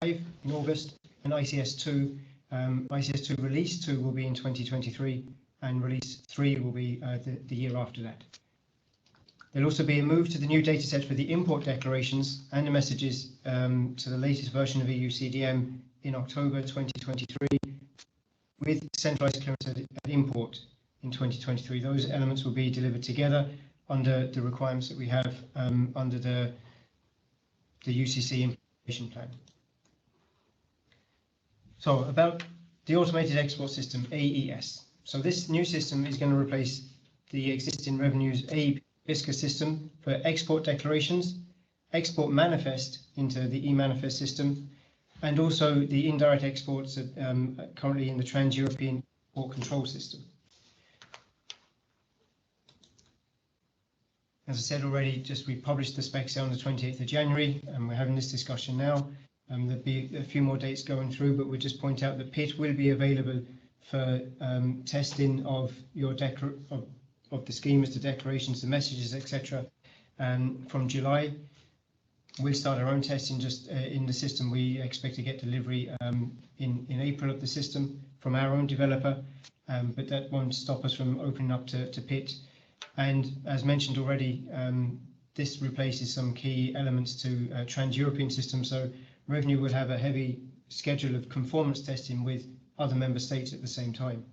in August, and ICS2 release 2 will be in 2023, and release 3 will be the year after that. There'll also be a move to the new dataset for the import declarations and the messages to the latest version of EU CDM in October 2023, with centralized clearance at import in 2023. Those elements will be delivered together under the requirements that we have under the UCC implementation plan. So about the automated export system, AES. So this new system is going to replace the existing revenues AEP BISCA system for export declarations, export manifest into the e-manifest system, and also the indirect exports currently in the Trans-European Export Control System. As I said already, we published the specs on the 28th of January, and we're having this discussion now. There'll be a few more dates going through, but we'll just point out that PIT will be available for testing of your of the schemas, the declarations, the messages, etc. From July. We'll start our own testing just in the system. We expect to get delivery in April of the system from our own developer, but that won't stop us from opening up to PIT. And as mentioned already, this replaces some key elements to trans-European systems, so Revenue will have a heavy schedule of conformance testing with other member states at the same time.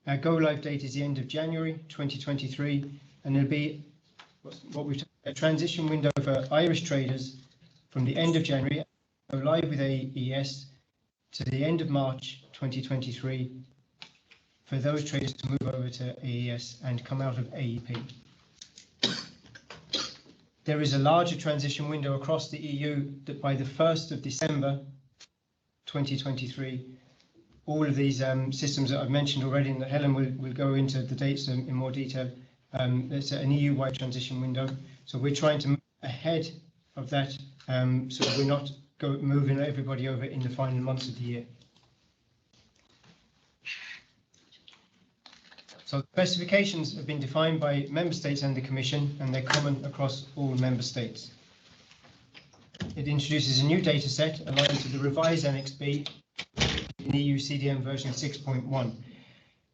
Our go-live date is the end of January 2023, and there'll be what we've a transition window for Irish traders from the end of January, go live with AES, to the end of March 2023 for those traders to move over to AES and come out of AEP. There is a larger transition window across the EU that by the 1st of December 2023, all of these systems that I've mentioned already and that Helen will go into the dates in more detail, there's an EU-wide transition window. So we're trying to move ahead of that so we're not moving everybody over in the final months of the year. So specifications have been defined by member states and the Commission, and they're common across all member states. It introduces a new data set aligned to the revised Annex B in EU CDM version 6.1.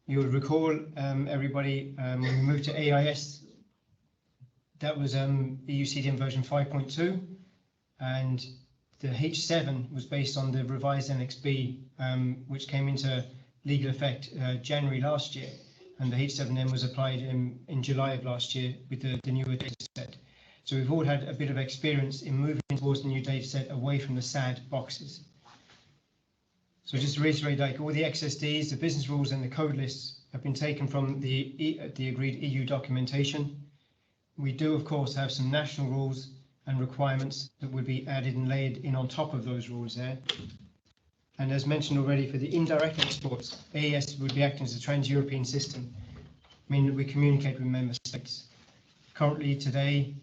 You'll recall, everybody, when we moved to AIS, that was EU CDM version 5.2, and the H7 was based on the revised Annex B, which came into legal effect January last year. And the H7 then was applied in July of last year with the newer data set. So we've all had a bit of experience in moving towards the new data set away from the SAD boxes. So just to reiterate, like all the XSDs, the business rules and the code lists have been taken from the agreed EU documentation. We do, of course, have some national rules and requirements that will be added and laid in on top of those rules there. And as mentioned already, for the indirect exports, AES would be acting as a trans-European system, meaning that we communicate with member states. Currently, today,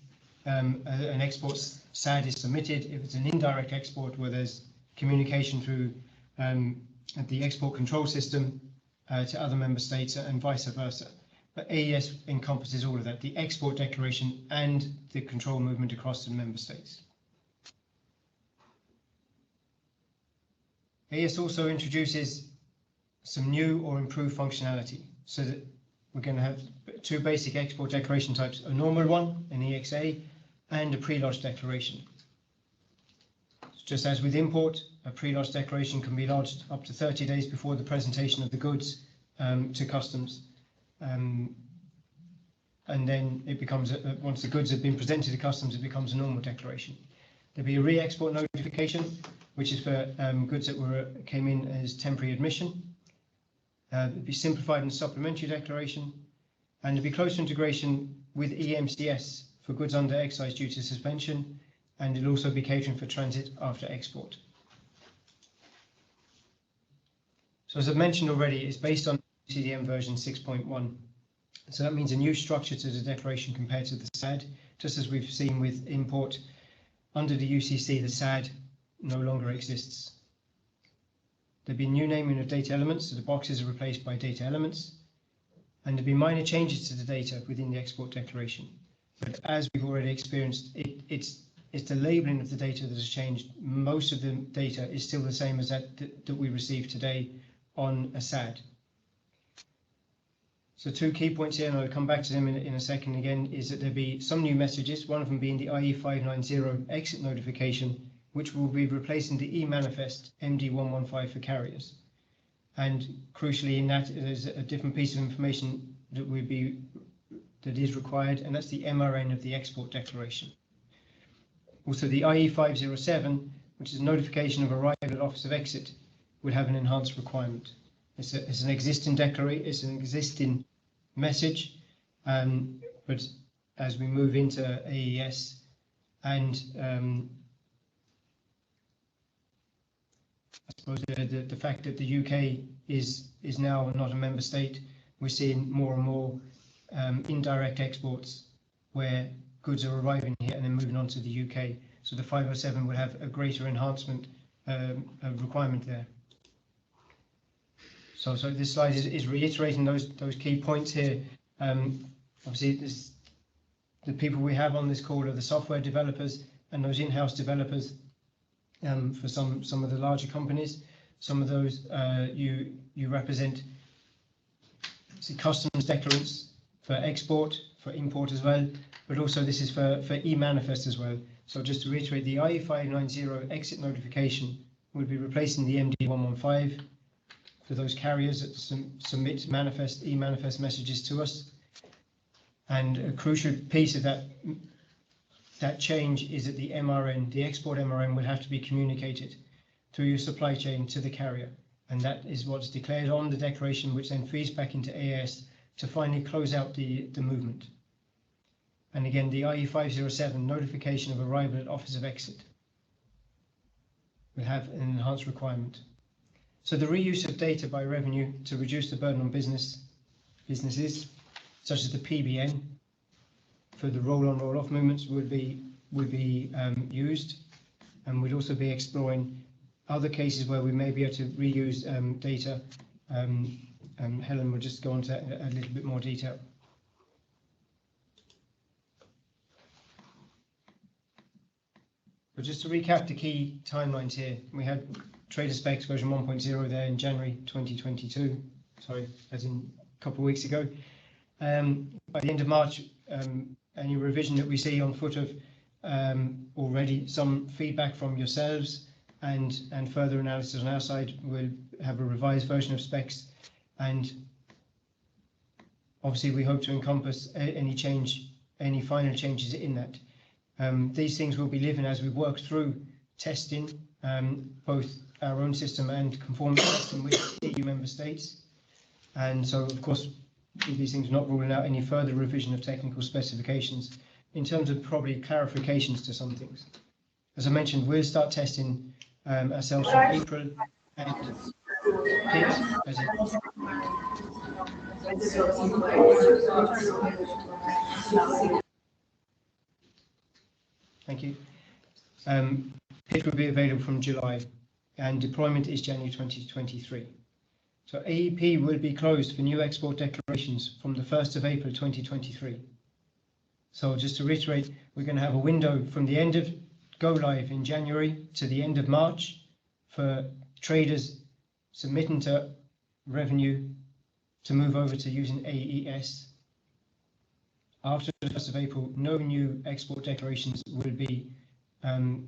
an export SAD is submitted. If it's an indirect export where there's communication through the export control system to other member states and vice versa. But AES encompasses all of that, the export declaration and the control movement across the member states. AES also introduces some new or improved functionality, so that we're going to have two basic export declaration types, a normal one, an EXA, and a pre-lodge declaration. Just as with import, a pre-lodge declaration can be lodged up to 30 days before the presentation of the goods to customs. And then it becomes, once the goods have been presented to customs, it becomes a normal declaration. There'll be a re-export notification, which is for goods that came in as temporary admission. It'll be simplified and supplementary declaration, and there'll be closer integration with EMCS for goods under excise duty suspension, and it'll also be catering for transit after export. So as I've mentioned already, it's based on CDM version 6.1. So that means a new structure to the declaration compared to the SAD, just as we've seen with import. Under the UCC, the SAD no longer exists. There'll be new naming of data elements, so the boxes are replaced by data elements, and there'll be minor changes to the data within the export declaration. But as we've already experienced, it's It's the labeling of the data that has changed. Most of the data is still the same as that we receive today on a SAD. So 2 key points here, and I'll come back to them in a second again, is that there'll be some new messages, one of them being the IE590 exit notification, which will be replacing the e-manifest MD115 for carriers. And crucially in that, there's a different piece of information that is required, and that's the MRN of the export declaration. Also, the IE507, which is a notification of arrival at office of exit, would have an enhanced requirement. It's an existing declaration, it's an existing message, but as we move into AES and I suppose the fact that the UK is now not a member state, we're seeing more and more indirect exports where goods are arriving here and then moving on to the UK. So the 507 would have a greater enhancement requirement there. So this slide is reiterating those key points here. Obviously, the people we have on this call are the software developers and those in-house developers for some of the larger companies. Some of those you represent customs declarants for export, for import as well, but also this is for e-manifest as well. So just to reiterate, the IE590 exit notification will be replacing the MD115 for those carriers that submit e-manifest messages to us. And a crucial piece of that change is that the MRN, the export MRN, will have to be communicated through your supply chain to the carrier. And that is what's declared on the declaration, which then feeds back into AES to finally close out the movement. And again, the IE507, notification of arrival at office of exit, will have an enhanced requirement. So the reuse of data by revenue to reduce the burden on businesses, such as the PBN, for the roll-on, roll-off movements would be used, and we'd also be exploring other cases where we may be able to reuse data. Helen will just go into that in a little bit more detail. But just to recap the key timelines here, we had Trader Specs version 1.0 there in January 2022, sorry, as in a couple of weeks ago. By the end of March, any revision that we see on foot of already some feedback from yourselves and further analysis on our side, we'll have a revised version of specs, and obviously we hope to encompass any final changes in that. These things will be living as we work through testing, both our own system and conformity testing with EU member states. And so, of course, these things are not ruling out any further revision of technical specifications in terms of probably clarifications to some things. As I mentioned, we'll start testing ourselves from April, and thank you. It will be available from July, and deployment is January 2023. So AEP will be closed for new export declarations from the 1st of April 2023. So just to reiterate, we're going to have a window from the end of go live in January to the end of March for traders submitting to revenue to move over to using AES. After the 1st of April, no new export declarations will be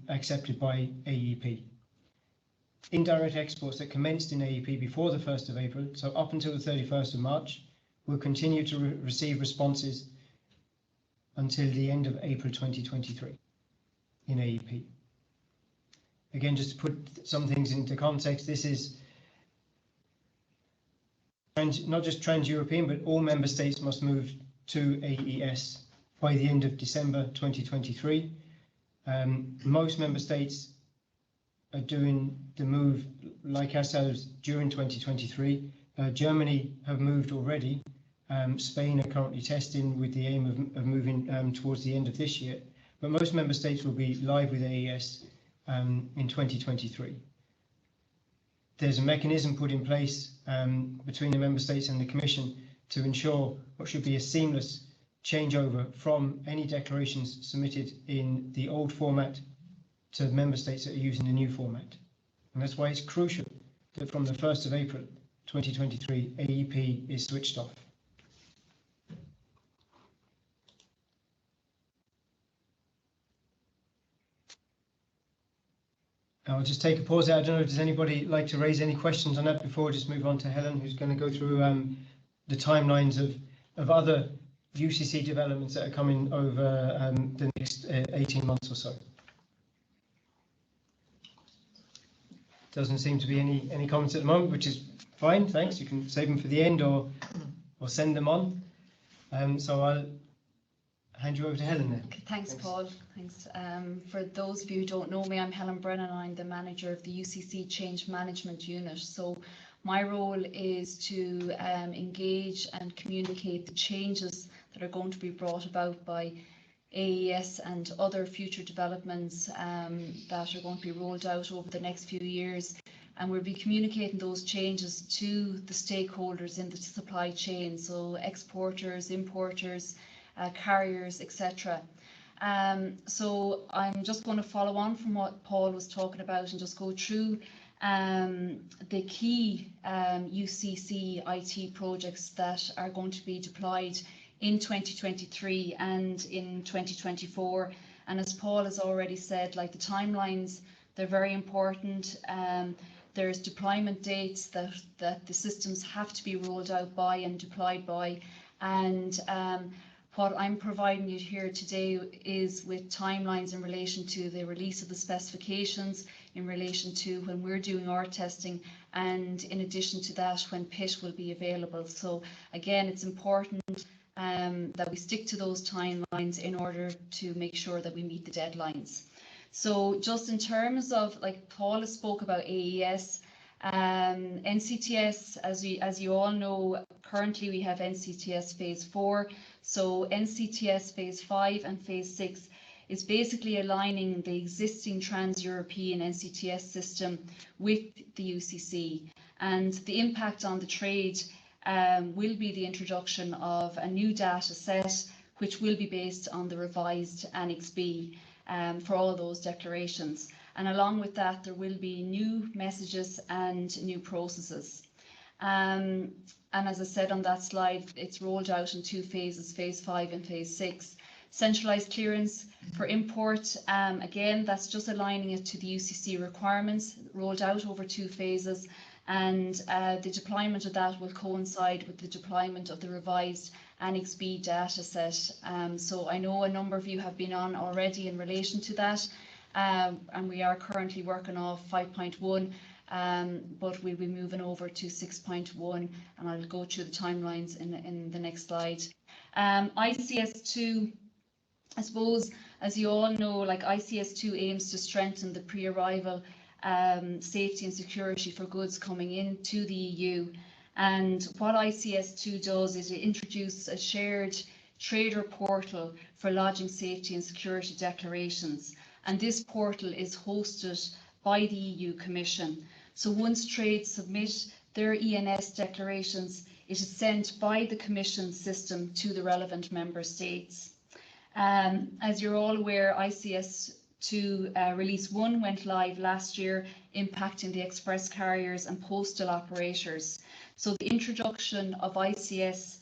accepted by AEP. Indirect exports that commenced in AEP before the 1st of April, so up until the 31st of March, will continue to receive responses until the end of April 2023 in AEP. Again, just to put some things into context, this is not just trans-European, but all member states must move to AES by the end of December 2023. Most member states are doing the move like ourselves during 2023. Germany have moved already. Spain are currently testing with the aim of moving towards the end of this year. But most member states will be live with AES in 2023. There's a mechanism put in place between the member states and the Commission to ensure what should be a seamless changeover from any declarations submitted in the old format to member states that are using the new format. And that's why it's crucial that from the 1st of April 2023, AEP is switched off. I'll just take a pause there. I don't know, does anybody like to raise any questions on that before I just move on to Helen, who's going to go through the timelines of other UCC developments that are coming over the next 18 months or so. Doesn't seem to be any comments at the moment, which is fine, thanks. You can save them for the end or send them on. So I'll hand you over to Helen then. Okay, thanks, Paul. Thanks. For those of you who don't know me, I'm Helen Brennan. I'm the manager of the UCC Change Management Unit. So my role is to engage and communicate the changes that are going to be brought about by AES and other future developments that are going to be rolled out over the next few years. And we'll be communicating those changes to the stakeholders in the supply chain, so exporters, importers, carriers, etc. So I'm just going to follow on from what Paul was talking about and just go through the key UCC IT projects that are going to be deployed in 2023 and in 2024. And as Paul has already said, like the timelines, they're very important. There's deployment dates that the systems have to be rolled out by and deployed by. And what I'm providing you here today is with timelines in relation to the release of the specifications, in relation to when we're doing our testing, and in addition to that, when PIT will be available. So again, it's important that we stick to those timelines in order to make sure that we meet the deadlines. So just in terms of, like Paul has spoke about AES, NCTS, as you all know, currently we have NCTS phase 4. So NCTS phase 5 and phase 6 is basically aligning the existing trans-European NCTS system with the UCC. And the impact on the trade will be the introduction of a new data set, which will be based on the revised Annex B for all those declarations. And along with that, there will be new messages and new processes. And as I said on that slide, it's rolled out in 2 phases, phase 5 and phase 6. Centralised clearance for import, again, that's just aligning it to the UCC requirements, rolled out over 2 phases. And the deployment of that will coincide with the deployment of the revised Annex B data set. So I know a number of you have been on already in relation to that, and we are currently working off 5.1, but we'll be moving over to 6.1, and I'll go through the timelines in the next slide. ICS2, I suppose, as you all know, like ICS2 aims to strengthen the pre-arrival safety and security for goods coming into the EU. And what ICS2 does is it introduces a shared trader portal for lodging safety and security declarations. And this portal is hosted by the EU Commission. So once trades submit their ENS declarations, it is sent by the Commission system to the relevant member states. As you're all aware, ICS2 release 1 went live last year, impacting the express carriers and postal operators. So the introduction of ICS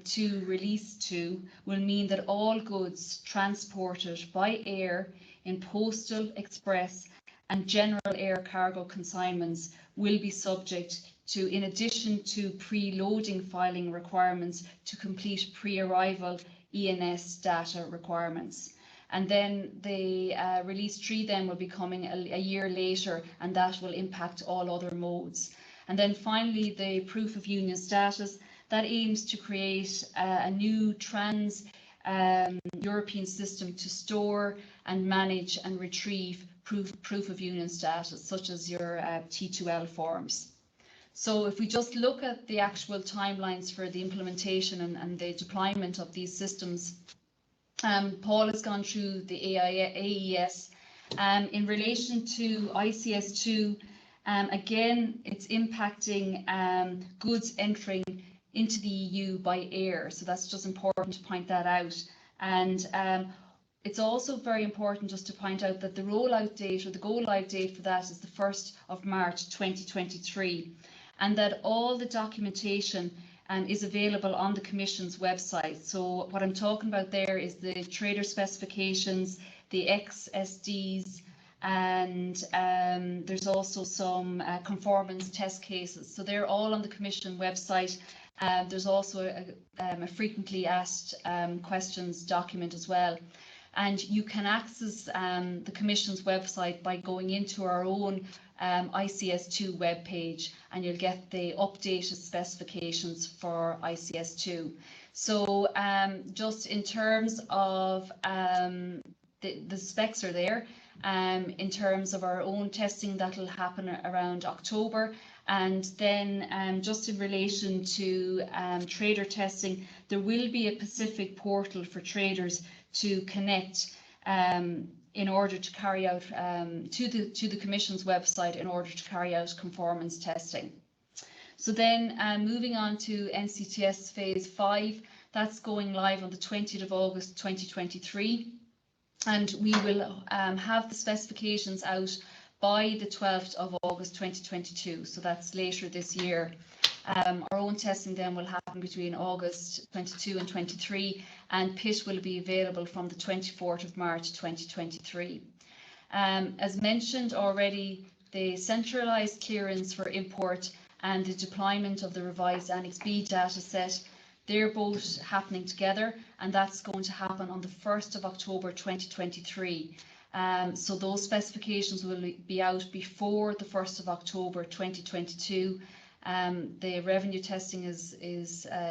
to release 2 will mean that all goods transported by air in postal, express and general air cargo consignments will be subject to, in addition to pre-loading filing requirements, to complete pre-arrival ENS data requirements. And then the release 3 then will be coming a year later, and that will impact all other modes. And then finally, the proof of union status, that aims to create a new trans-European system to store and manage and retrieve proof of union status, such as your T2L forms. So if we just look at the actual timelines for the implementation and the deployment of these systems, Paul has gone through the AES. In relation to ICS2, again, it's impacting goods entering into the EU by air. So that's just important to point that out. And it's also very important just to point out that the rollout date or the go live date for that is the 1st of March 2023, and that all the documentation is available on the Commission's website. So what I'm talking about there is the trader specifications, the XSDs, and there's also some conformance test cases. So they're all on the Commission website. There's also a frequently asked questions document as well. And you can access the Commission's website by going into our own ICS2 webpage, and you'll get the updated specifications for ICS2. So just in terms of the specs are there. In terms of our own testing, that'll happen around October. And then just in relation to trader testing, there will be a Pacific portal for traders to connect in order to carry out to the Commission's website in order to carry out conformance testing. So then moving on to NCTS Phase 5, that's going live on the 20th of August 2023. And we will have the specifications out by the 12th of August 2022, so that's later this year. Our own testing then will happen between August 22 and 23, and PIT will be available from the 24th of March 2023. As mentioned already, the centralised clearance for import and the deployment of the revised Annex B data set, they're both happening together, and that's going to happen on the 1st of October 2023. So those specifications will be out before the 1st of October 2022. The revenue testing is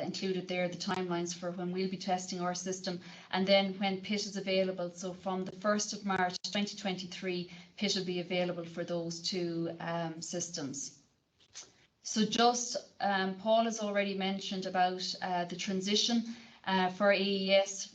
included there, the timelines for when we'll be testing our system, and then when PIT is available. So from the 1st of March 2023, PIT will be available for those two systems. So just, Paul has already mentioned about the transition for AES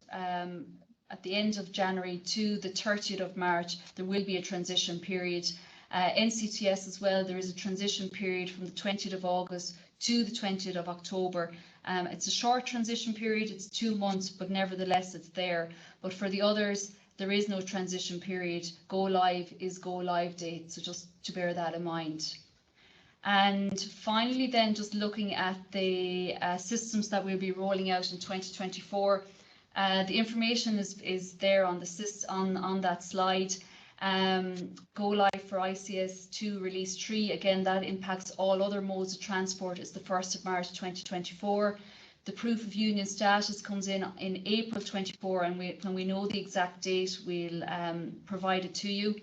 at the end of January to the 30th of March, there will be a transition period. NCTS as well, there is a transition period from the 20th of August to the 20th of October. It's a short transition period, it's 2 months, but nevertheless it's there. But for the others, there is no transition period. Go live is go live date, so just to bear that in mind. And finally then, just looking at the systems that we'll be rolling out in 2024, the information is there on the on that slide. Go live for ICS2 release 3, again that impacts all other modes of transport, is the 1st of March 2024. The proof of union status comes in April 24, and when we know the exact date we'll provide it to you.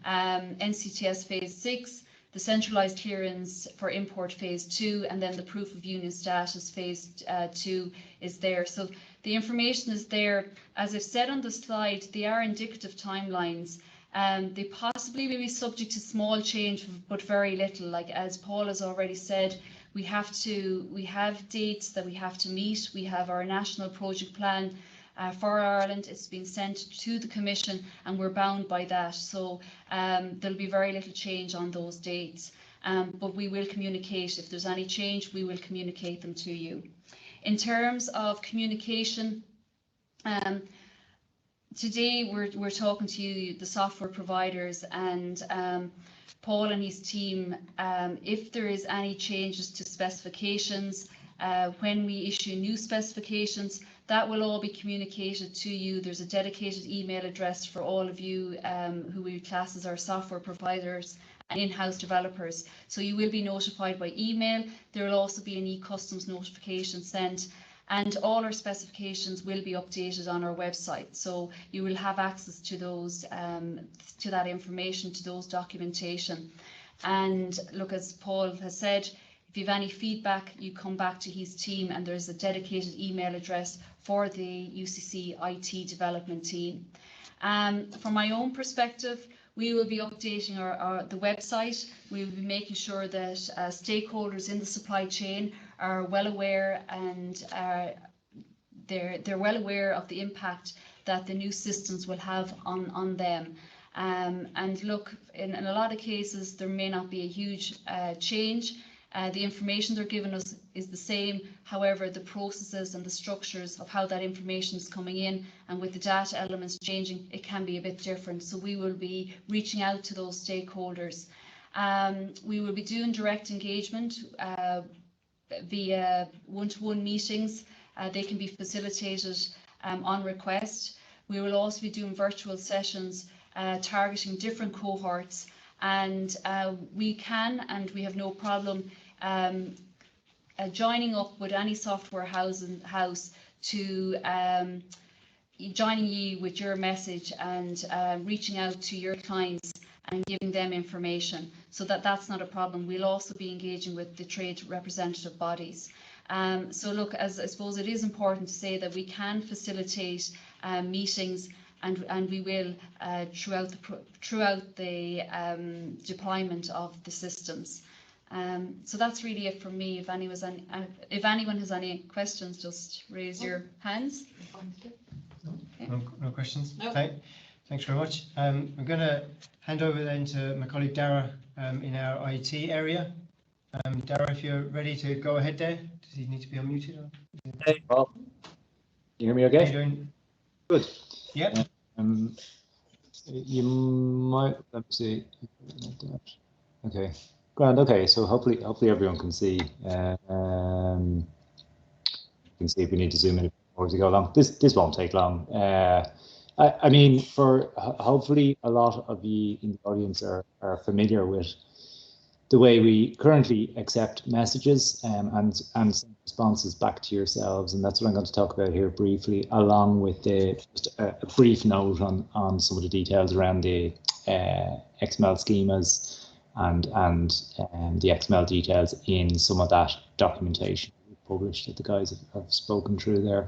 NCTS phase 6, the centralised clearance for import phase 2, and then the proof of union status phase 2 is there. So the information is there. As I've said on the slide, they are indicative timelines. They possibly may be subject to small change, but very little. Like as Paul has already said, we have dates that we have to meet. We have our national project plan for Ireland. It's been sent to the Commission, and we're bound by that. So there'll be very little change on those dates. But we will communicate. If there's any change, we will communicate them to you. In terms of communication, today we're talking to you, the software providers, and Paul and his team. If there is any changes to specifications, when we issue new specifications, that will all be communicated to you. There's a dedicated email address for all of you who we class as our software providers and in-house developers. So you will be notified by email. There will also be an e-customs notification sent, and all our specifications will be updated on our website. So you will have access to those, to that information, to those documentation. And look, as Paul has said, if you have any feedback, you come back to his team, and there's a dedicated email address for the UCC IT development team. From my own perspective, we will be updating the website. We will be making sure that stakeholders in the supply chain are well aware, and they're well aware of the impact that the new systems will have on them. And look, in a lot of cases, there may not be a huge change. The information they're giving us is the same, however the processes and the structures of how that information is coming in, and with the data elements changing, it can be a bit different. So we will be reaching out to those stakeholders. We will be doing direct engagement via one-to-one meetings. They can be facilitated on request. We will also be doing virtual sessions targeting different cohorts, and we can, and we have no problem joining up with any software house to joining you with your message and reaching out to your clients and giving them information, so that's not a problem. We'll also be engaging with the trade representative bodies. So look, as I suppose it is important to say that we can facilitate meetings, and we will throughout the deployment of the systems. So that's really it from me. If anyone has any questions, just raise your hands. Okay. No questions? No. Okay. Thanks very much. I'm going to hand over then to my colleague Dara in our IT area. Dara, if you're ready to go ahead there. Does he need to be unmuted? Or? Hey, well, can you hear me okay? How you doing? Good. Yep. You might, let me see. Okay, grand. Okay, so hopefully everyone can see. Can see if we need to zoom in a bit more as we go along. This won't take long. I mean, hopefully a lot of you in the audience are familiar with the way we currently accept messages and send responses back to yourselves, and that's what I'm going to talk about here briefly, along with just a brief note on some of the details around the XML schemas and the XML details in some of that documentation we published that the guys have spoken through there.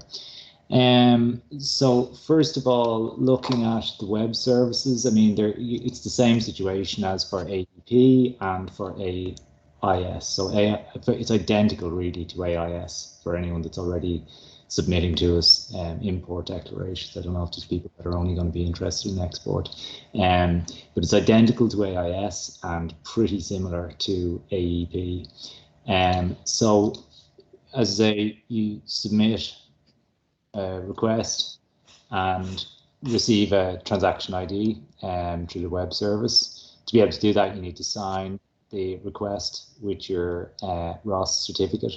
So first of all, looking at the web services, I mean, it's the same situation as for AEP and for AES. So it's identical really to AES for anyone that's already submitting to us import declarations. I don't know if there's people that are only going to be interested in export, but it's identical to AES and pretty similar to AEP. So as I say, you submit a request and receive a transaction ID through the web service. To be able to do that, you need to sign the request with your ROS certificate.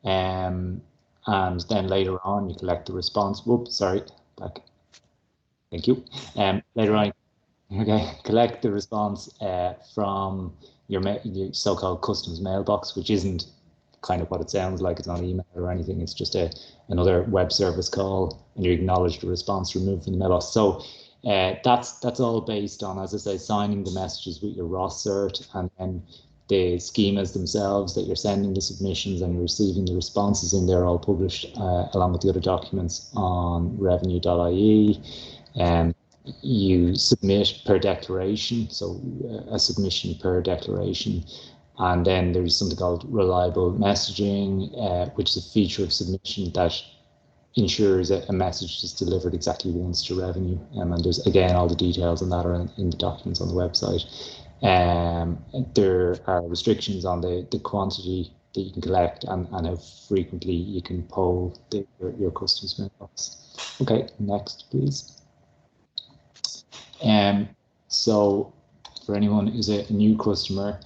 And then later on, you collect the response. Whoops, sorry, back. Thank you. Later on, okay, collect the response from your so-called customs mailbox, which isn't kind of what it sounds like. It's not email or anything. It's just another web service call, and you acknowledge the response removed from the mailbox. So that's all based on, as I say, signing the messages with your ROS cert, and then the schemas themselves that you're sending the submissions and you're receiving the responses in there, all published along with the other documents on revenue.ie. You submit per declaration, so a submission per declaration. And then there's something called reliable messaging, which is a feature of submission that ensures that a message is delivered exactly once to revenue. And there's, again, all the details on that are in the documents on the website. There are restrictions on the quantity that you can collect and how frequently you can poll your customs mailbox. Okay, next, please. So for anyone who's a new customer,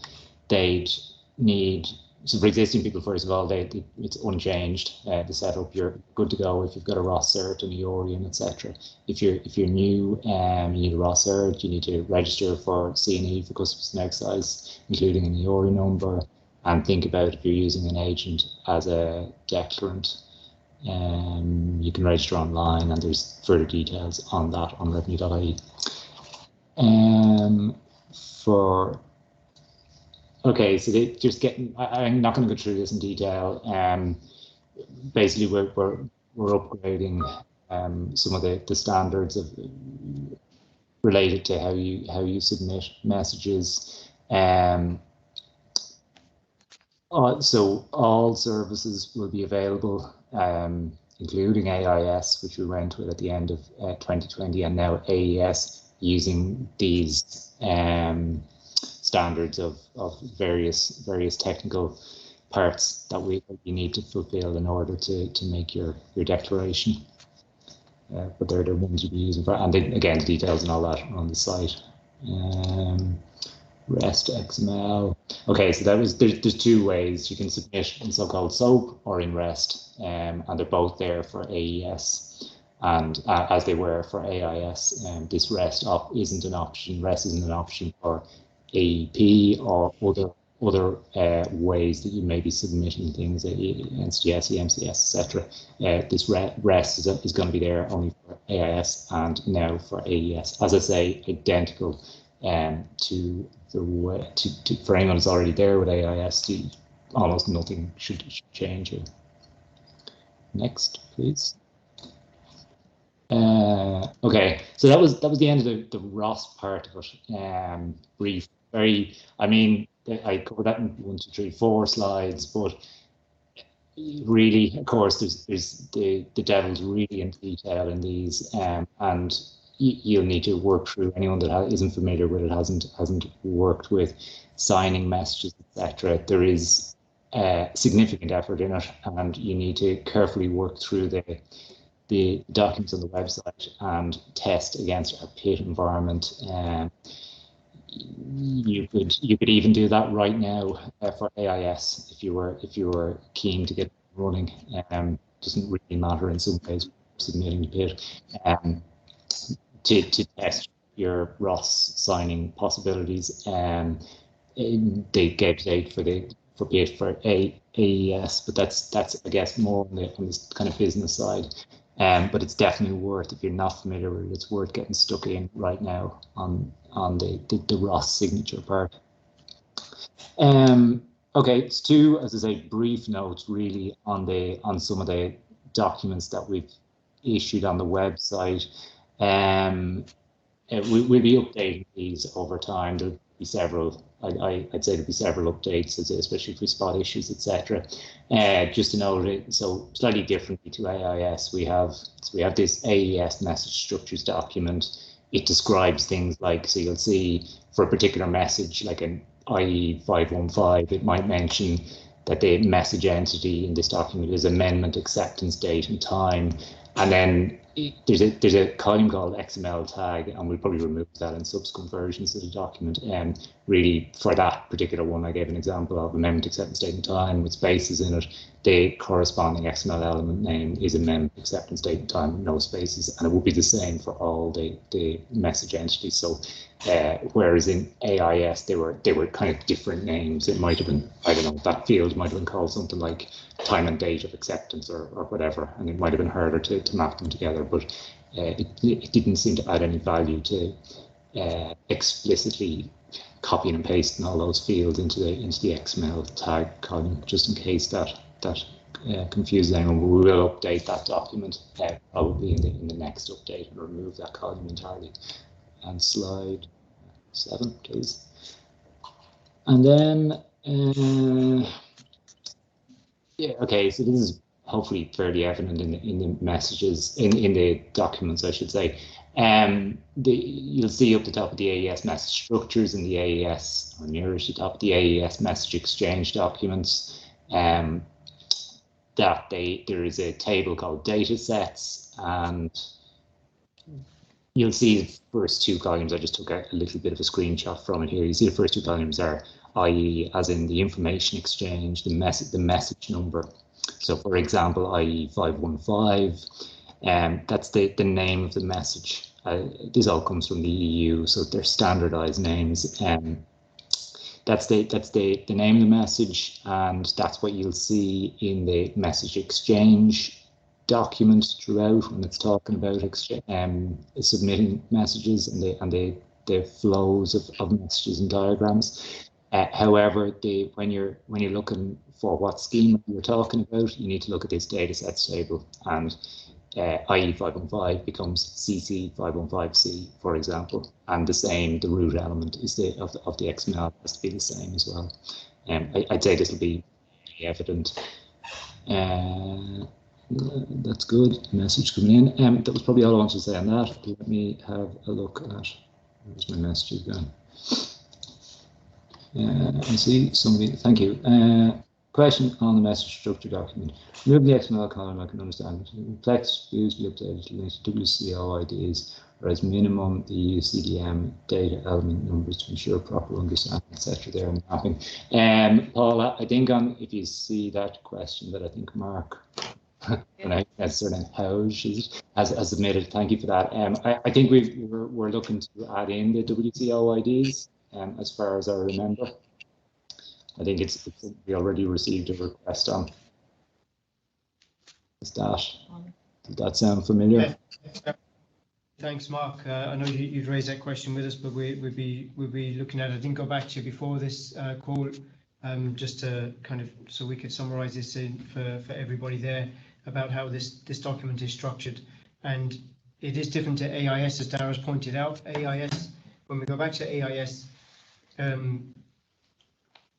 they'd need, so for existing people, first of all, it's unchanged. The setup, you're good to go if you've got a ROS cert and a Orion, etc. If you're new, you need a ROS cert, you need to register for C&E for customs and excise, including an Orion number, and think about if you're using an agent as a declarant. You can register online, and there's further details on that on revenue.ie. Okay, so they just getting. I'm not going to go through this in detail. Basically, we're upgrading some of the standards related to how you submit messages. So all services will be available, including AIS, which we went with at the end of 2020, and now AES, using these standards of various technical parts that you need to fulfill in order to make your declaration. But they're the ones you'll be using for, and then, again, the details and all that are on the site. REST XML. Okay, so there's 2 ways you can submit in so-called SOAP or in REST, and they're both there for AES, and as they were for AIS. This REST isn't an option. REST isn't an option for AEP or other ways that you may be submitting things, Ncts, EMCS, etc. This REST is going to be there only for AIS and now for AES. As I say, identical to the way for anyone who's already there with AIS. Almost nothing should change here. Next, please. Okay, so that was the end of the ROS part of it. Brief, very. I mean, I covered that in 1, 2, 3, 4 slides, but really, of course, there's the devil's really in detail in these, and you'll need to work through. Anyone that isn't familiar with it, hasn't worked with signing messages, etc. There is significant effort in it, and you need to carefully work through the documents on the website and test against our PIT environment. You could even do that right now for AIS if you were keen to get it running. Doesn't really matter in some ways submitting the PIT. To test your ROS signing possibilities. They gave the date for PIT for AES, but that's I guess more on this kind of business side. But it's definitely worth, if you're not familiar with it, it's worth getting stuck in right now on the ROS signature part. Okay, it's 2, as I say, brief notes really on some of the documents that we've issued on the website. We'll be updating these over time. There'll be several. I'd say there'll be several updates, especially if we spot issues, etc. Just to note it, so slightly differently to AIS, we have this AES message structures document. It describes things like, so you'll see for a particular message, like an IE 515, it might mention that the message entity in this document is amendment, acceptance, date, and time, and then there's a column called XML tag, and we'll probably remove that in subsequent versions of the document. And really, for that particular one, I gave an example of amendment, acceptance, date, and time with spaces in it. The corresponding XML element name is amendment, acceptance, date, and time with no spaces, and it will be the same for all the message entities. So, whereas in AIS they were kind of different names. It might have been, I don't know, that field might have been called something like time and date of acceptance or whatever, and it might have been harder to map them together, but it didn't seem to add any value to explicitly copying and pasting all those fields into the XML tag column, just in case that confuses anyone. We will update that document probably in the next update and remove that column entirely. And slide 7, please. And then yeah, okay, so this is hopefully fairly evident in the messages, in the documents, I should say. You'll see up the top of the AES message structures in the AES, or nearest the top of the AES message exchange documents, that there is a table called data sets, and you'll see the first 2 columns. I just took a little bit of a screenshot from it here. You see the first 2 columns are IE, as in the information exchange, the message number. So, for example, IE 515, that's the name of the message. This all comes from the EU, so they're standardized names. That's the name of the message, and that's what you'll see in the message exchange document throughout when it's talking about submitting messages and the flows of messages and diagrams. However, when you're looking for what schema you're talking about, you need to look at this data sets table, and IE 515 becomes CC 515C, for example, and the root element is of the XML has to be the same as well. I'd say this will be evident. That's good. Message coming in. That was probably all I wanted to say on that. Let me have a look at where's my messages gone. I see somebody, thank you. Question on the message structure document. Remove the XML column, I can understand. Flex views be updated to link to WCO IDs, or as minimum the UCDM data element numbers to ensure proper understanding, etc. there and mapping. Paula, I think if you see that question that I think Mark and I guess certain has submitted. Thank you for that. I think we're looking to add in the WCO IDs as far as I remember. I think we already received a request on. Does that sound familiar? Yeah. Thanks, Mark. I know you'd raised that question with us, but we'd be looking at it. I didn't go back to you before this call, just to kind of so we could summarise this for everybody there about how this document is structured, and it is different to AIS, as Dara's pointed out. AIS, when we go back to AIS,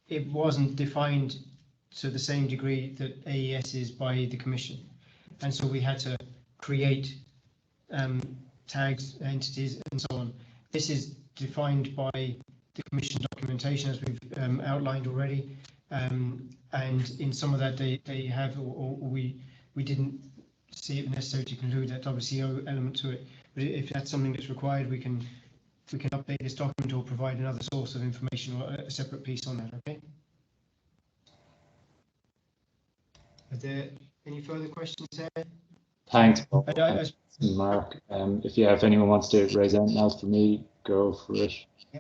it wasn't defined to the same degree that AES is by the Commission, and so we had to create tags, entities, and so on. This is defined by the Commission documentation, as we've outlined already, and in some of that they have, or we didn't see it necessary to include that WCO element to it. But if that's something that's required, we can update this document or provide another source of information or a separate piece on that. Okay. Are there any further questions there? Thanks, Paul. Mark, if anyone wants to raise anything else for me, go for it. Yeah.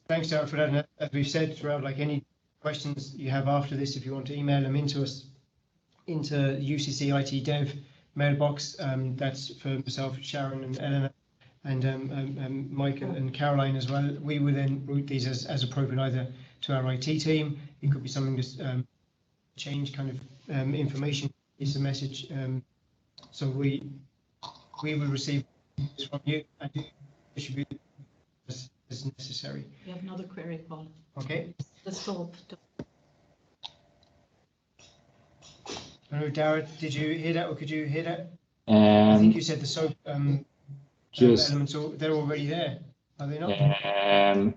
Thanks, Sarah, for that. And as we've said throughout, like any questions you have after this, if you want to email them into us, into UCC IT Dev mailbox, that's for myself, Sharon, and Eleanor, and Mike and Caroline as well. We will then route these as appropriate, either to our IT team. It could be something just change kind of information is the message. So we will receive this from you and distribute as necessary. We have another query, Paul. Okay. The soap. I don't know, Dara, did you hear that, or could you hear that? I think you said the soap elements, they're already there, are they not?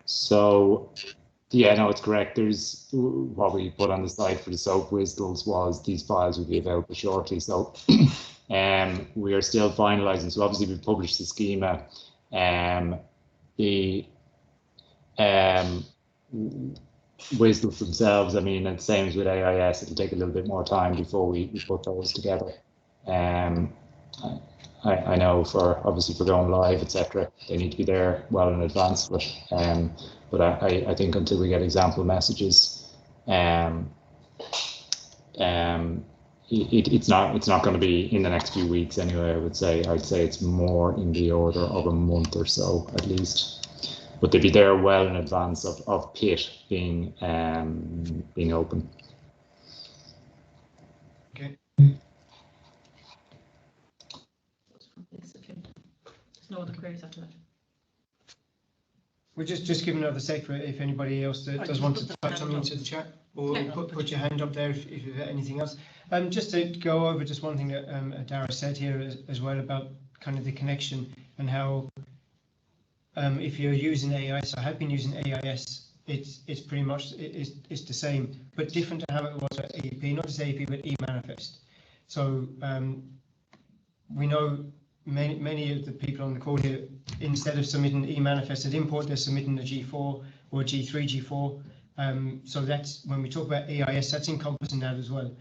So, yeah, no, it's correct. There's what we put on the site for the soap whistles was these files will be available shortly. So, we are still finalising. So obviously we published the schema. The whistles themselves, I mean, it's the same as with AIS, it'll take a little bit more time before we put those together. I know obviously for going live, etc., they need to be there well in advance, but I think until we get example messages, it's not going to be in the next few weeks anyway. I'd say it's more in the order of a month or so at least. But they'd be there well in advance of PIT being open. Okay. There's no other queries after that. We'll just give another sec for if anybody else does want to type something into the chat, or put your hand up there if you've got anything else. Just to go over just one thing that Dara said here as well about kind of the connection and how if you're using AIS, I have been using AIS, it's pretty much it's the same, but different to how it was at AEP, not just AEP but eManifest. So we know many of the people on the call here, instead of submitting eManifest at import, they're submitting a G4 or a G3, G4. So that's when we talk about AIS, that's encompassing that as well.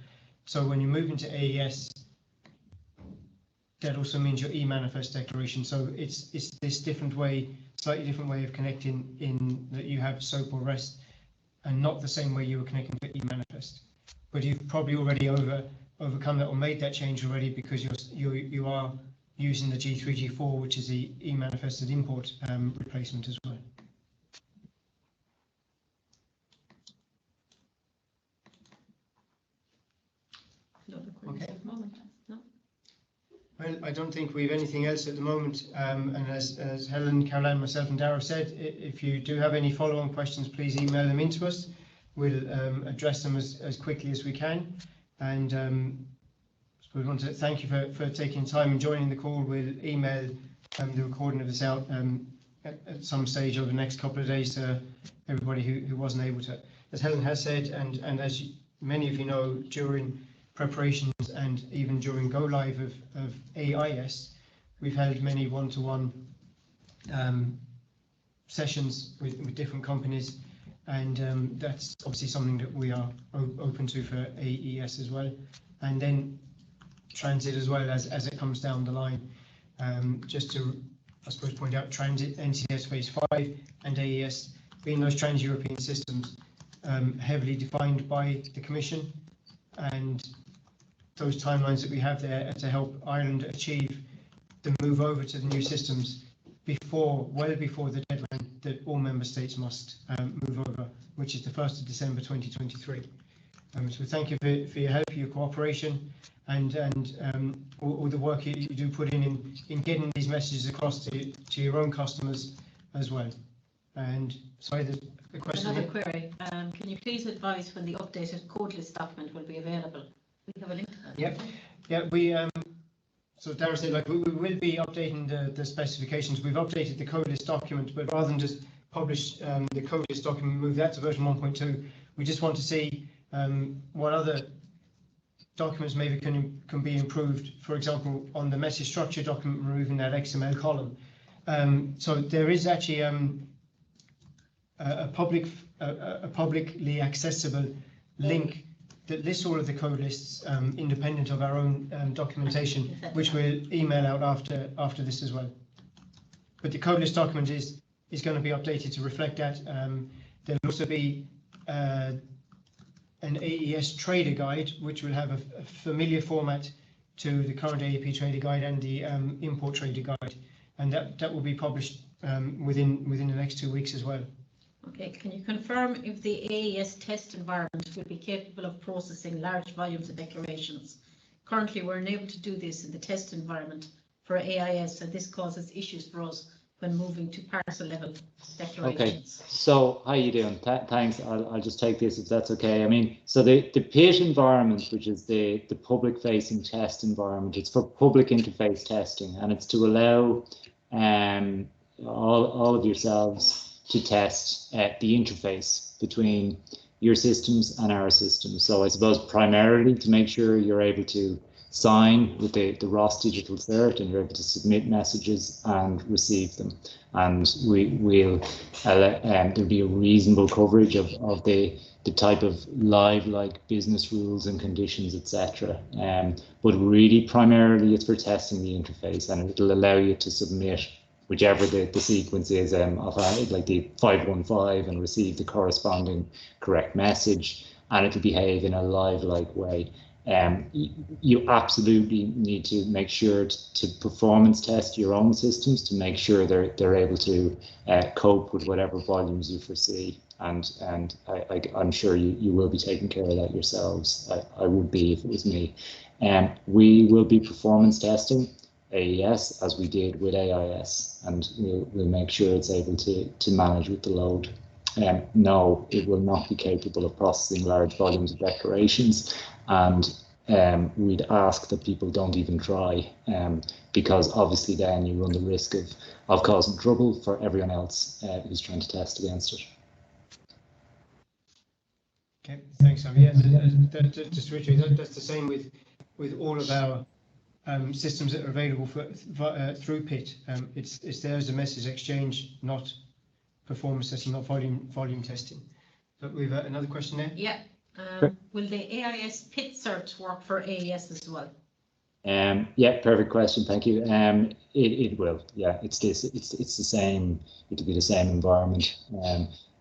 So when you move into AES, that also means your eManifest declaration. So it's this different way, slightly different way of connecting in that you have SOAP or REST, and not the same way you were connecting to eManifest. But you've probably already overcome that or made that change already, because you are using the G3, G4, which is the eManifested import replacement as well. Okay. At the moment. No. Well, I don't think we have anything else at the moment. And as Helen, Caroline, myself and Dara said, if you do have any follow-on questions, please email them into us. We'll address them as quickly as we can. And we want to thank you for taking time and joining the call. We'll email the recording of this out at some stage over the next couple of days to everybody who wasn't able to. As Helen has said, and as many of you know, during preparations and even during go live of AES, we've held many one-to-one sessions with different companies, and that's obviously something that we are open to for AES as well, and then transit as well as it comes down the line. Just to, I suppose, point out, transit, NCS phase 5 and AES being those trans-European systems heavily defined by the Commission, and those timelines that we have there to help Ireland achieve the move over to the new systems well before the deadline that all member states must move over, which is the 1st of December 2023. So thank you for your help, your cooperation, and all the work you do put in getting these messages across to your own customers as well. And sorry, the question. Another query. Can you please advise when the updated Cordless document will be available? We have a link to that. Yep. Yeah, we so Darren said, like, we will be updating the specifications. We've updated the Cordless document, but rather than just publish the Cordless document, move that to version 1.2. We just want to see what other documents maybe can be improved. For example, on the message structure document, removing that XML column. So there is actually a publicly accessible link that lists all of the code lists independent of our own documentation, which we'll email out after this as well. But the code list document is going to be updated to reflect that. There'll also be an AES trader guide, which will have a familiar format to the current AEP trader guide and the import trader guide, and that will be published within the next 2 weeks as well. Okay, can you confirm if the AES test environment will be capable of processing large volumes of declarations? Currently, we're unable to do this in the test environment for AIS, and this causes issues for us when moving to parcel level declarations. Okay, so how are you doing? Thanks. I'll just take this if that's okay. I mean, so the PIT environment, which is the public facing test environment, it's for public interface testing, and it's to allow all of yourselves to test the interface between your systems and our systems. So I suppose primarily to make sure you're able to sign with the ROS digital cert and you're able to submit messages and receive them. And we'll there'll be a reasonable coverage of the type of live like business rules and conditions, etc. But really primarily it's for testing the interface, and it'll allow you to submit whichever the sequence is of like the 515 and receive the corresponding correct message, and it'll behave in a live-like way. You absolutely need to make sure to performance test your own systems to make sure they're able to cope with whatever volumes you foresee, and I'm sure you will be taking care of that yourselves. I would be if it was me. We will be performance testing AES as we did with AIS, and we'll make sure it's able to manage with the load. No, it will not be capable of processing large volumes of declarations, and we'd ask that people don't even try, because obviously then you run the risk of causing trouble for everyone else who's trying to test against it. Okay, thanks, Sam. Yeah, just to reiterate, that's the same with all of our systems that are available through PIT. It's there as a message exchange, not performance testing, not volume testing. But we've another question there. Yeah. Will the AIS PIT cert work for AES as well? Yeah, perfect question. Thank you. It will. Yeah, it's the same. It'll be the same environment.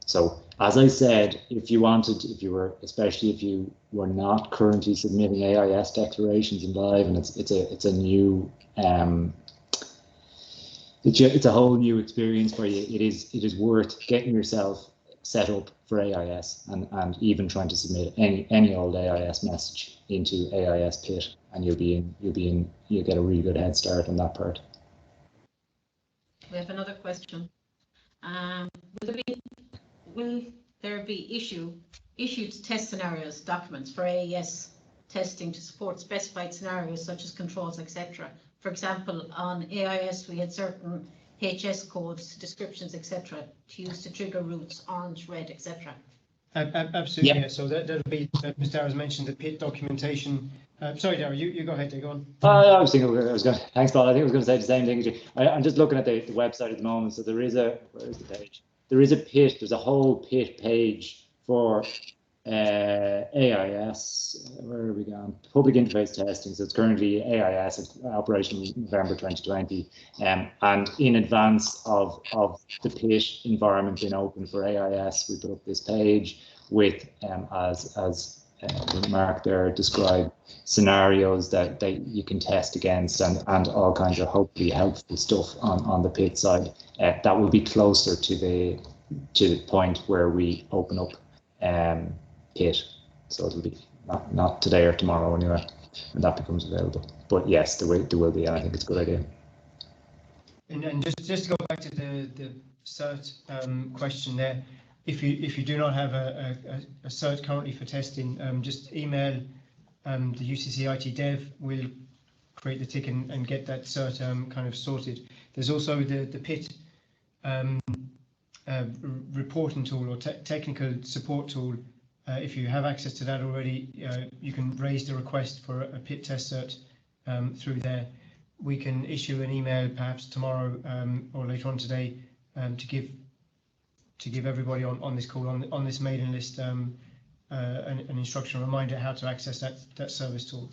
So as I said, especially if you were not currently submitting AIS declarations in live, and it's a new it's a whole new experience for you. It is worth getting yourself set up for AIS and even trying to submit any old AIS message into AIS PIT, and you'll get a really good head start on that part. We have another question. Will there be issued test scenarios documents for AES testing to support specified scenarios such as controls, etc.? For example, on AIS we had certain HS codes, descriptions, etc., to use to trigger routes, orange, red, etc. Absolutely, Yeah. yeah. So that'll be, Ms. Dara's mentioned the PIT documentation. Sorry, Dara, you go ahead, go on. I was thinking, thanks, Paul. I think I was going to say the same thing as you. I'm just looking at the website at the moment. So there is where is the page? There is a PIT, there's a whole PIT page for AIS. Where are we going? Public interface testing. So it's currently AIS, operational November 2020. And in advance of the PIT environment being open for AIS, we put up this page with, as Mark there described, scenarios that you can test against and all kinds of hopefully helpful stuff on the PIT side. That will be closer to the point where we open up PIT. So it'll be not today or tomorrow anyway, when that becomes available. But yes, there will be, and I think it's a good idea. And just to go back to the cert question there, if you do not have a cert currently for testing, just email the UCC IT dev. We'll create the ticket and get that cert kind of sorted. There's also the PIT reporting tool or technical support tool. If you have access to that already, you can raise the request for a PIT test cert through there. We can issue an email perhaps tomorrow or later on today to give everybody on this call, on this mailing list, an instructional reminder how to access that service tool.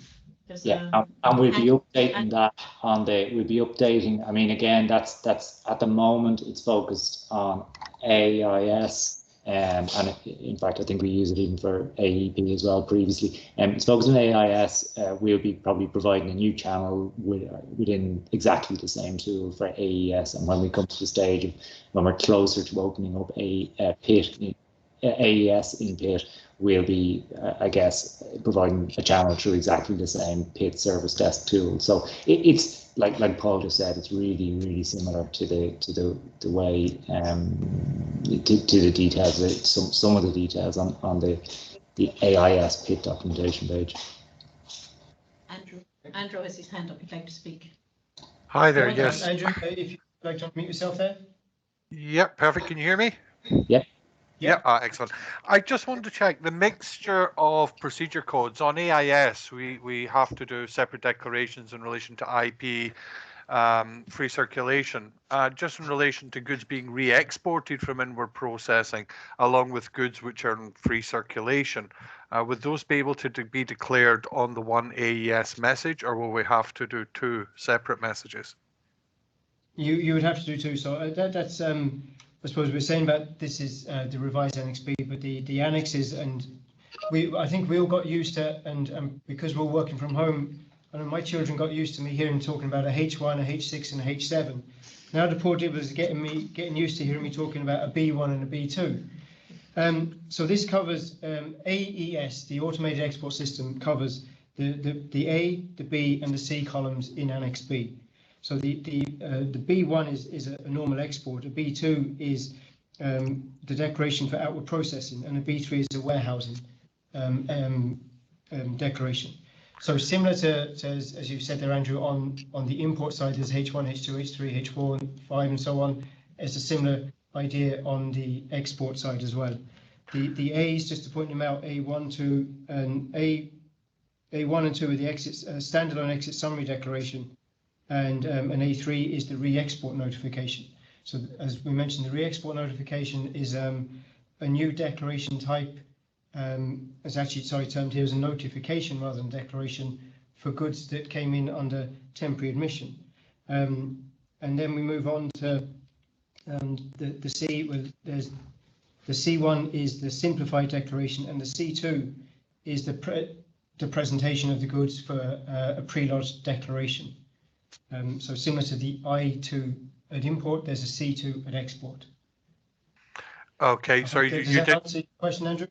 Yeah, and we'll be updating that on we'll be updating. I mean, again, that's at the moment it's focused on AIS. And in fact, I think we use it even for AEP as well previously. It's focused on AIS. We'll be probably providing a new channel within exactly the same tool for AES. And when we come to the stage of when we're closer to opening up a PIT, AES in PIT, we'll be, I guess, providing a channel through exactly the same PIT service desk tool. So it's like Paul just said, it's really similar to the way to the details, some of the details on the AIS PIT documentation page. Andrew has his hand up. He'd like to speak. Hi there. Yes, Andrew, if you'd like to unmute yourself there. Yep, perfect. Can you hear me? Yeah. Yeah, excellent. I just wanted to check the mixture of procedure codes on AIS. We have to do separate declarations in relation to IP free circulation, just in relation to goods being re-exported from inward processing, along with goods which are in free circulation. Would those be able to be declared on the one AES message, or will we have to do two separate messages? You would have to do two. So that's I suppose we're saying about this is the revised Annex B, but the annexes, and I think we all got used to, and because we're working from home, I know my children got used to me hearing talking about a H1, a H6, and a H7. Now the poor dibbers are getting used to hearing me talking about a B1 and a B2. So this covers AES, the automated export system, covers the A, the B, and the C columns in Annex B. So the B1 is a normal export, a B2 is the declaration for outward processing, and a B3 is a warehousing declaration. So similar to as you've said there, Andrew, on the import side, there's H1, H2, H3, H4, and 5, and so on. It's a similar idea on the export side as well. The A's, just to point them out, A1, 2, and A1 and 2 are the exits, standalone exit summary declaration. And an A3 is the re-export notification. So as we mentioned, the re-export notification is a new declaration type. It's actually termed here as a notification rather than declaration for goods that came in under temporary admission. And then we move on to the C. Well, there's the C1 is the simplified declaration, and the C2 is the presentation of the goods for a pre-lodged declaration. So similar to the I2 at import, there's a C2 at export. Okay, so does that answer your question, Andrew?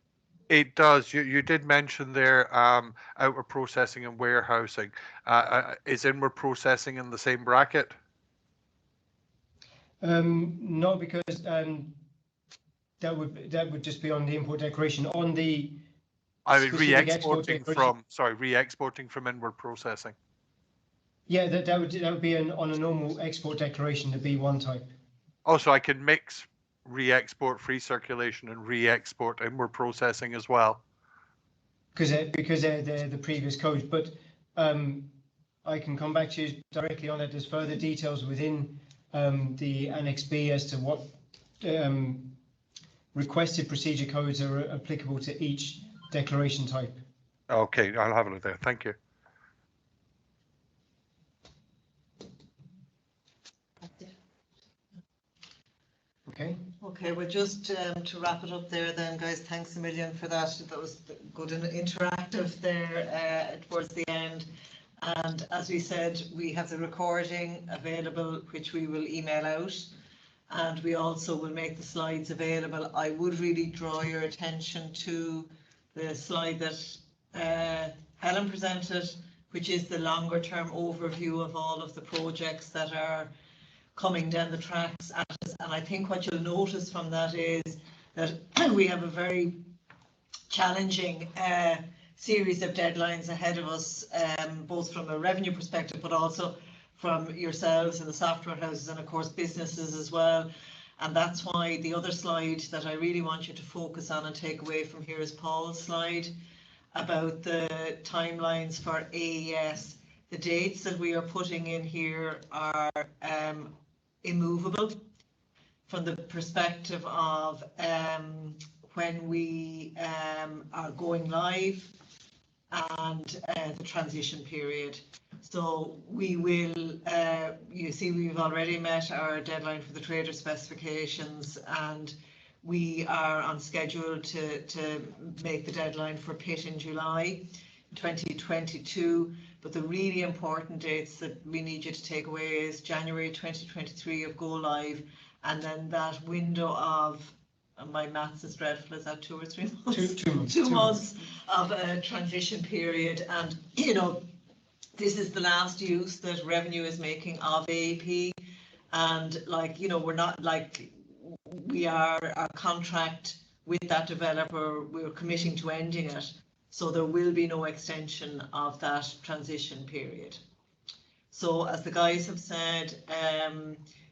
It does. You did mention there outward processing and warehousing. Is inward processing in the same bracket? No, because that would just be on the import declaration. On the re-exporting from inward processing. Yeah, that would be on a normal export declaration, the B1 type. Oh, so I can mix re-export free circulation and re-export inward processing as well. Because they're the previous codes, but I can come back to you directly on it. There's further details within the Annex B as to what requested procedure codes are applicable to each declaration type. Okay, I'll have a look there. Thank you. Okay. Okay, well, just to wrap it up there then, guys, thanks a million for that. That was good and interactive there towards the end. And as we said, we have the recording available, which we will email out. And we also will make the slides available. I would really draw your attention to the slide that Helen presented, which is the longer term overview of all of the projects that are coming down the tracks at us. And I think what you'll notice from that is that we have a very challenging series of deadlines ahead of us, both from a revenue perspective, but also from yourselves and the software houses and of course businesses as well. And that's why the other slide that I really want you to focus on and take away from here is Paul's slide about the timelines for AES. The dates that we are putting in here are immovable from the perspective of when we are going live and the transition period. So we will, you see, we've already met our deadline for the trader specifications, and we are on schedule to make the deadline for PIT in July 2022. But the really important dates that we need you to take away is January 2023 of go live, and then that window of, my maths is dreadful, is that 2 or 3 months? 2 months. 2 months of a transition period. And you know, this is the last use that revenue is making of AEP, and like, you know, we're not like, we are, our contract with that developer, we're committing to ending it. So there will be no extension of that transition period. So as the guys have said,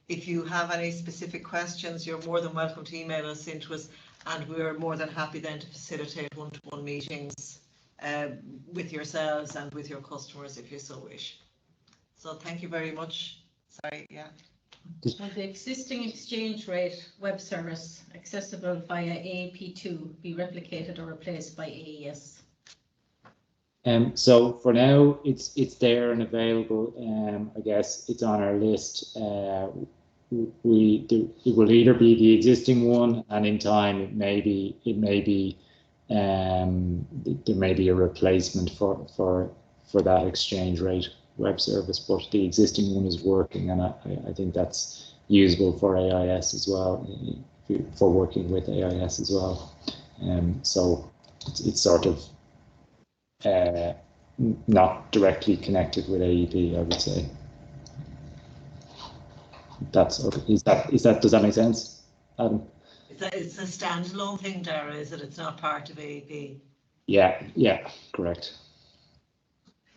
if you have any specific questions, you're more than welcome to email us into us, and we're more than happy then to facilitate one-to-one meetings with yourselves and with your customers if you so wish. So thank you very much. Sorry, yeah. Will the existing exchange rate web service accessible via AEP2 be replicated or replaced by AES? So for now, it's there and available. I guess it's on our list. It will either be the existing one, and in time it may be there may be a replacement for that exchange rate web service. But the existing one is working, and I think that's usable for AIS as well, for working with AIS as well. So it's sort of not directly connected with AEP, I would say. That's okay. Does that make sense, Adam? It's a standalone thing, Dara, is it? It's not part of AEP? Yeah, correct.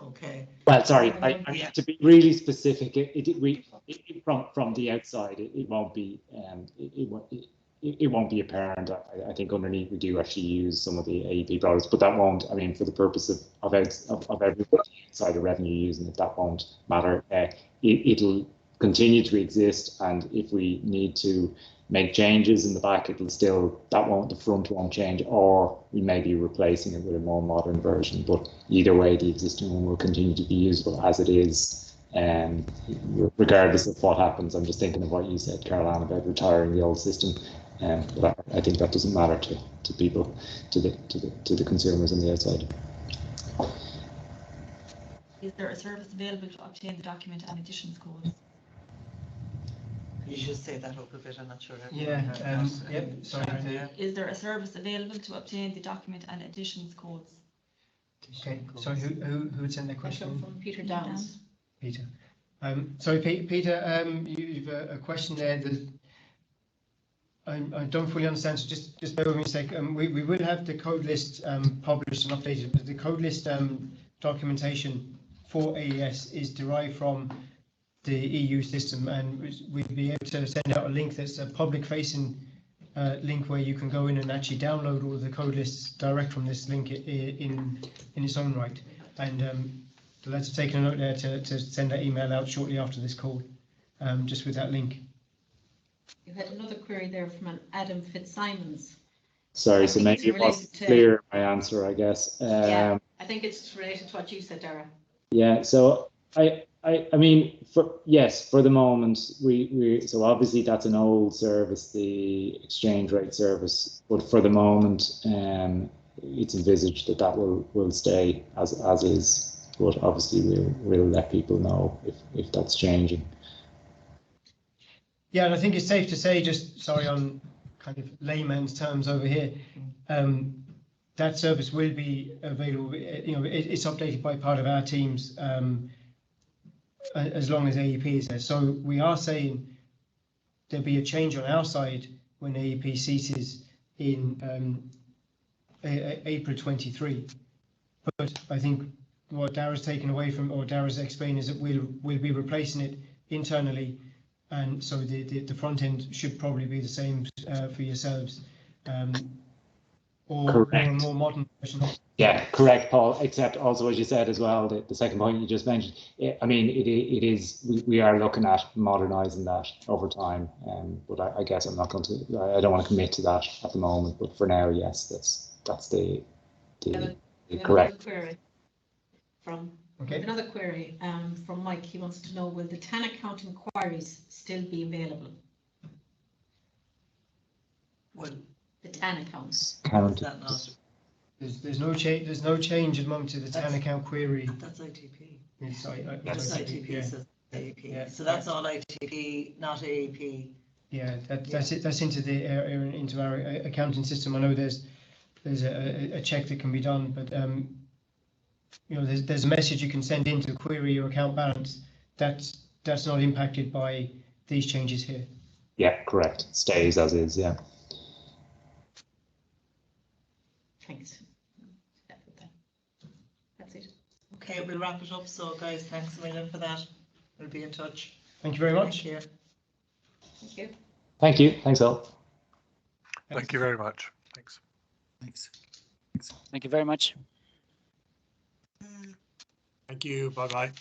Okay. Well, sorry, I mean, to be really specific, from the outside, it won't be it won't be apparent. I think underneath we do actually use some of the AEP products, but that won't, I mean, for the purpose of everybody outside of revenue using it, that won't matter. It'll continue to exist, and if we need to make changes in the back, the front won't change, or we may be replacing it with a more modern version. But either way, the existing one will continue to be usable as it is, regardless of what happens. I'm just thinking of what you said, Caroline, about retiring the old system. But I think that doesn't matter to people, to the consumers on the outside. Is there a service available to obtain the document and additions codes? You should say that up a bit, I'm not sure. Yeah, yep, sorry. Is there a service available to obtain the document and additions codes? Okay, so who would send that question? From Peter Downs. Peter. Sorry, Peter, you've a question there that I don't fully understand, so just bear with me a sec. We will have the code list published and updated, but the code list documentation for AES is derived from the EU system, and we'd be able to send out a link that's a public-facing link where you can go in and actually download all of the code lists direct from this link in its own right. And let's have taken a note there to send that email out shortly after this call, just with that link. You had another query there from an Adam Fitzsimons. Sorry, I so think maybe it's it wasn't related to- clear, my answer, I guess. Yeah, I think it's related to what you said, Dara. Yeah, so I mean, for the moment, so obviously that's an old service, the exchange rate service, but for the moment, it's envisaged that will stay as is. But obviously, we'll let people know if that's changing. Yeah, and I think it's safe to say, just sorry on kind of layman's terms over here, that service will be available. You know, it's updated by part of our teams as long as AEP is there. So we are saying there'll be a change on our side when AEP ceases in April 23. But I think what Dara's taken away from, or Dara's explained, is that we'll be replacing it internally, and so the front end should probably be the same for yourselves, or a more modern version. Yeah, correct, Paul. Except also, as you said as well, the second point you just mentioned. I mean, it is. We are looking at modernising that over time, but I guess I'm not going to. I don't want to commit to that at the moment. But for now, yes, that's the correct. Query from another query from Mike. He wants to know: will the TAN account inquiries still be available? Well, the TAN accounts. Is that not? There's no change. There's no change among to the TAN account query. That's ITP. It's That's ITP. Yeah. Says AEP. Yeah. So that's all ITP, not AEP. Yeah, that's it. That's into the into our accounting system. I know there's a check that can be done, but you know, there's a message you can send in to query your account balance. That's not impacted by these changes here. Yeah, correct. Stays as is. Yeah. Thanks. That's it. Okay, we'll wrap it up. So, guys, thanks a million for that. We'll be in touch. Thank you very much. Thank you. Thank you. Thank you. Thanks all. Thank you very much. Thanks. Thanks. Thank you very much. Thank you. Bye-bye.